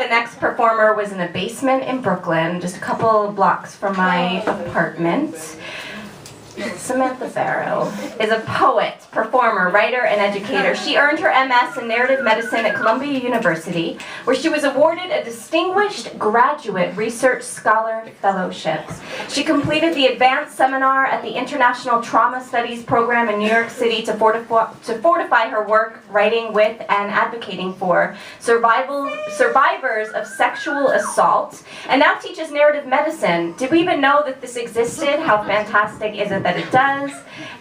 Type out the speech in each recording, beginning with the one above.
the next performer was in a basement in Brooklyn, just a couple blocks from my apartment. Samantha Barrow is a poet, performer, writer, and educator. She earned her MS in Narrative Medicine at Columbia University, where she was awarded a Distinguished Graduate Research Scholar Fellowship. She completed the Advanced Seminar at the International Trauma Studies Program in New York City to fortify her work writing with and advocating for survivors of sexual assault, and now teaches narrative medicine. Did we even know that this existed? How fantastic is it that it does?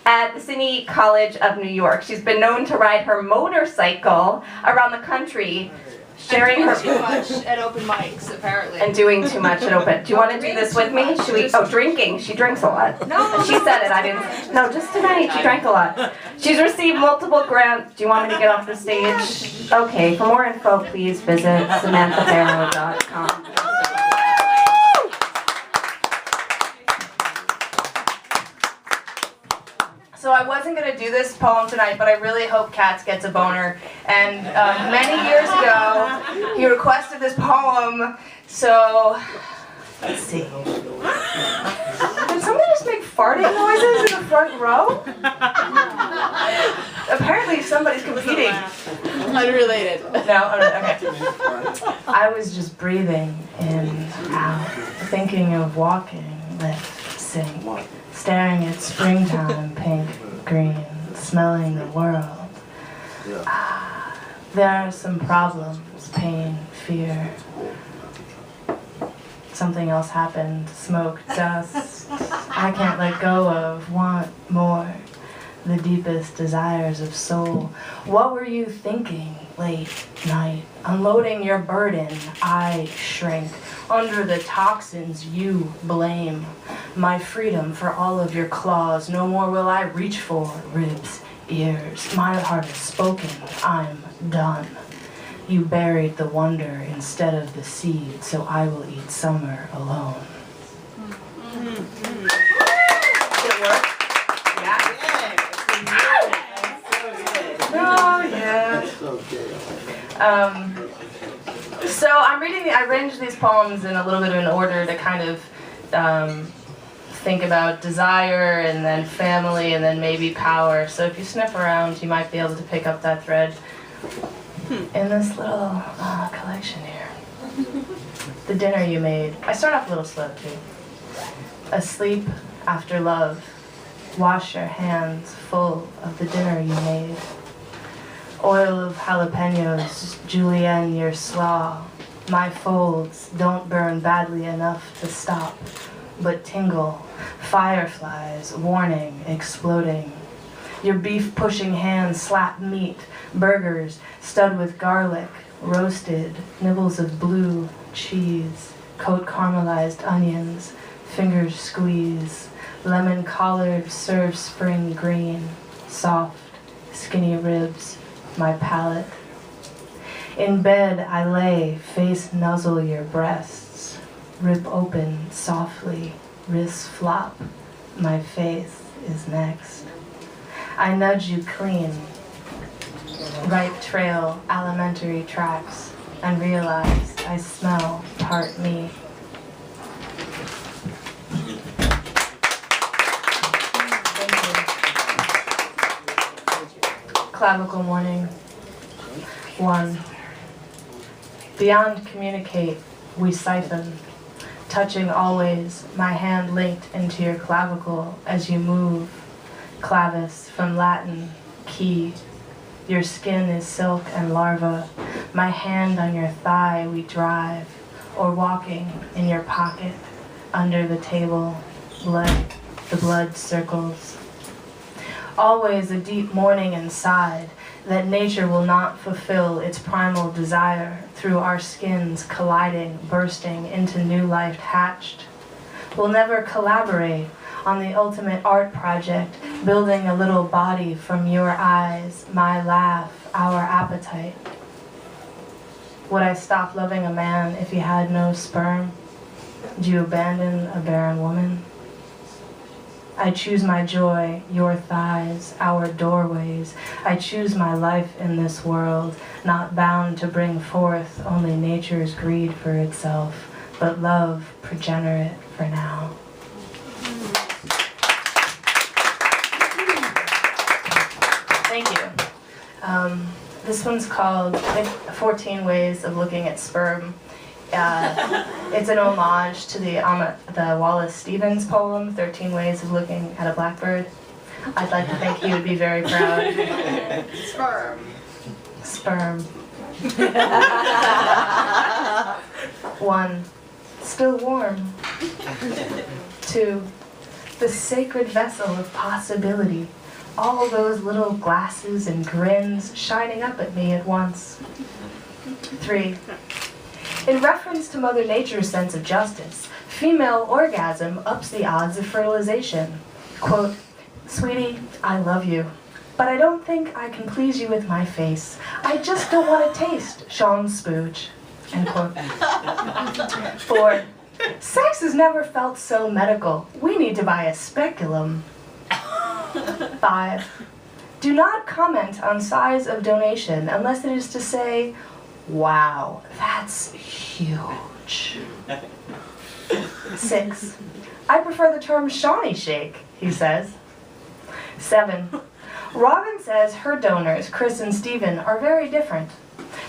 At the City College of New York. She's been known to ride her motorcycle around the country, sharing her too much at open mics, apparently. And doing too much at open. Do you want to do this with me? Should we? Oh, drinking. She drinks a lot. No. She said it. I didn't. No, just tonight. She drank a lot. She's received multiple grants. Do you want me to get off the stage? Okay. For more info, please visit SamanthaBarrow.com. So I wasn't going to do this poem tonight, but I really hope Katz gets a boner. And many years ago, he requested this poem, so let's see. Did somebody just make farting noises in the front row? Apparently somebody's competing. Unrelated. No? Okay. I was just breathing in, out, thinking of walking, lift, sink. Staring at springtime, pink, green, smelling the world. There are some problems, pain, fear. Something else happened, smoke, dust. I can't let go of, want more. The deepest desires of soul. What were you thinking late night? Unloading your burden, I shrink. Under the toxins you blame. My freedom for all of your claws. No more will I reach for ribs, ears. My heart has spoken, I'm done. You buried the wonder instead of the seed, so I will eat summer alone. Did it work? Yeah. Oh, yeah. So I'm reading, I arranged these poems in a little bit of an order to kind of think about desire and then family and then maybe power. So if you sniff around, you might be able to pick up that thread in this little collection here. The dinner you made. I start off a little slow too. Asleep after love. Wash your hands full of the dinner you made. Oil of jalapenos, julienne your slaw. My folds don't burn badly enough to stop, but tingle. Fireflies, warning, exploding. Your beef-pushing hands slap meat, burgers, stud with garlic, roasted, nibbles of blue cheese, coat caramelized onions, fingers squeeze, lemon-collared serve spring green, soft, skinny ribs, my palate. In bed I lay, face nuzzle your breasts, rip open softly, wrists flop, my face is next. I nudge you clean, ripe trail, alimentary tracks, and realize I smell part me. Clavicle morning. 1. Beyond communicate, we siphon, touching always, my hand linked into your clavicle as you move. Clavis from Latin, key. Your skin is silk and larva. My hand on your thigh, we drive, or walking in your pocket, under the table, the blood circles. Always a deep mourning inside, that nature will not fulfill its primal desire through our skins colliding, bursting into new life hatched. We'll never collaborate on the ultimate art project, building a little body from your eyes, my laugh, our appetite. Would I stop loving a man if he had no sperm? Would you abandon a barren woman? I choose my joy, your thighs, our doorways. I choose my life in this world, not bound to bring forth only nature's greed for itself, but love progenerate for now. Thank you. This one's called 14 Ways of Looking at Sperm. It's an homage to the Wallace Stevens poem, 13 Ways of Looking at a Blackbird. I'd like to think he would be very proud. Sperm. Sperm. 1. Still warm. 2. The sacred vessel of possibility. All those little glasses and grins shining up at me at once. 3. In reference to Mother Nature's sense of justice, female orgasm ups the odds of fertilization. Quote, sweetie, I love you, but I don't think I can please you with my face. I just don't want to taste Sean's spooge. End quote. 4. Sex has never felt so medical. We need to buy a speculum. 5. Do not comment on size of donation unless it is to say, wow, that's huge. 6. I prefer the term Shawnee shake, he says. 7. Robin says her donors, Chris and Stephen, are very different.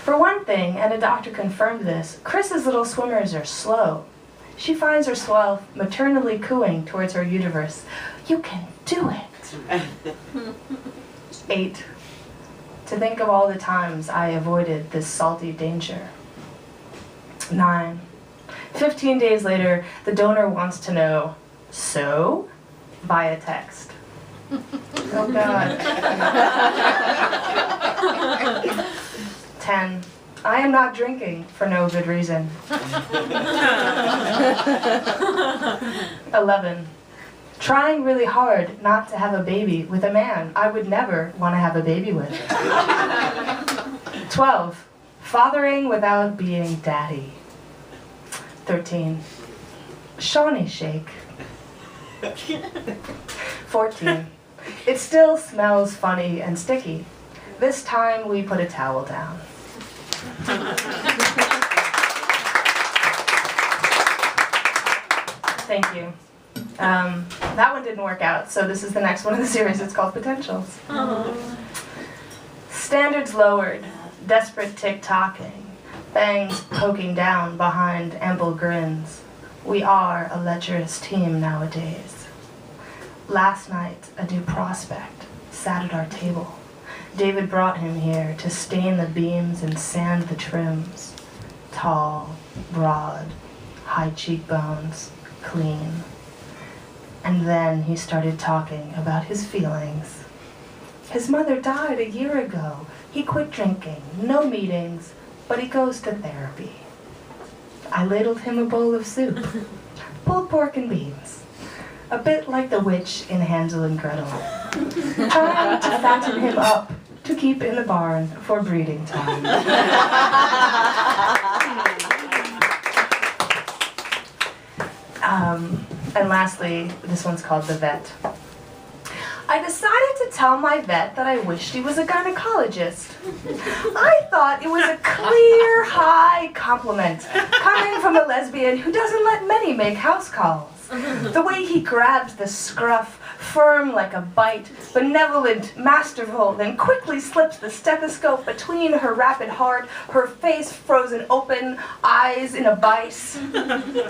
For one thing, and a doctor confirmed this, Chris's little swimmers are slow. She finds herself maternally cooing towards her uterus. You can do it. 8. To think of all the times I avoided this salty danger. 9. 15 days later, the donor wants to know, so? Via text. Oh God. 10. I am not drinking for no good reason. 11. Trying really hard not to have a baby with a man I would never want to have a baby with. 12. Fathering without being daddy. 13. Shawnee shake. 14. It still smells funny and sticky. This time we put a towel down. Thank you. That one didn't work out, so this is the next one in the series. It's called Potentials. Standards lowered, desperate tick-tocking, bangs poking down behind ample grins. We are a lecherous team nowadays. Last night, a new prospect sat at our table. David brought him here to stain the beams and sand the trims. Tall, broad, high cheekbones, clean. And then he started talking about his feelings. His mother died a year ago. He quit drinking, no meetings, but he goes to therapy. I ladled him a bowl of soup, pulled pork and beans, a bit like the witch in Hansel and Gretel, trying to fatten him up to keep in the barn for breeding time. And lastly, this one's called The Vet. I decided to tell my vet that I wished he was a gynecologist. I thought it was a clear, high compliment coming from a lesbian who doesn't let many make house calls. The way he grabs the scruff, firm like a bite, benevolent, masterful, then quickly slips the stethoscope between her rapid heart, her face frozen open, eyes in a vice.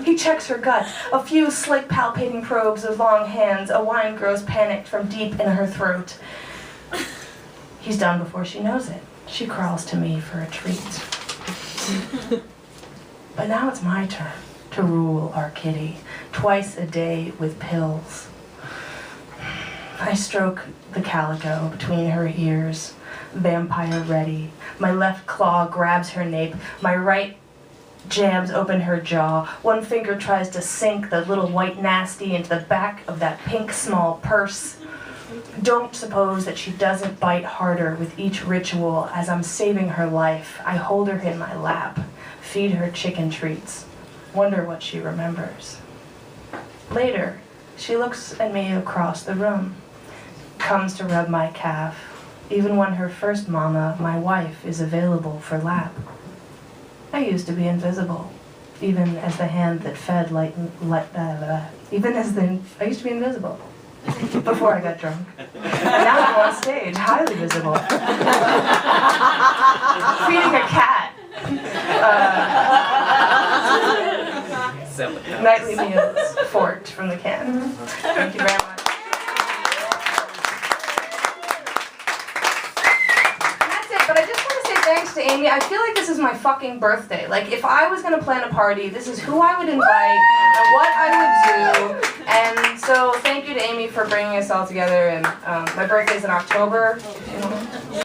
He checks her gut, a few slick palpating probes with long hands, a whine grows panicked from deep in her throat. He's done before she knows it. She crawls to me for a treat. But now it's my turn to rule our kitty, twice a day with pills. I stroke the calico between her ears, vampire ready. My left claw grabs her nape, my right jams open her jaw. One finger tries to sink the little white nasty into the back of that pink small purse. Don't suppose that she doesn't bite harder with each ritual. As I'm saving her life, I hold her in my lap, feed her chicken treats, wonder what she remembers. Later, She looks at me across the room, comes to rub my calf, even when her first mama, my wife, is available for lap. I used to be invisible, even as the hand that fed I used to be invisible before I got drunk. And now I'm on stage, highly visible. Feeding a cat. Nightly meals, forked from the can. Thank you very much. That's it, but I just want to say thanks to Aimee. I feel like this is my fucking birthday. Like, if I was going to plan a party, this is who I would invite and what I would do. And so thank you to Aimee for bringing us all together. And my birthday's in October.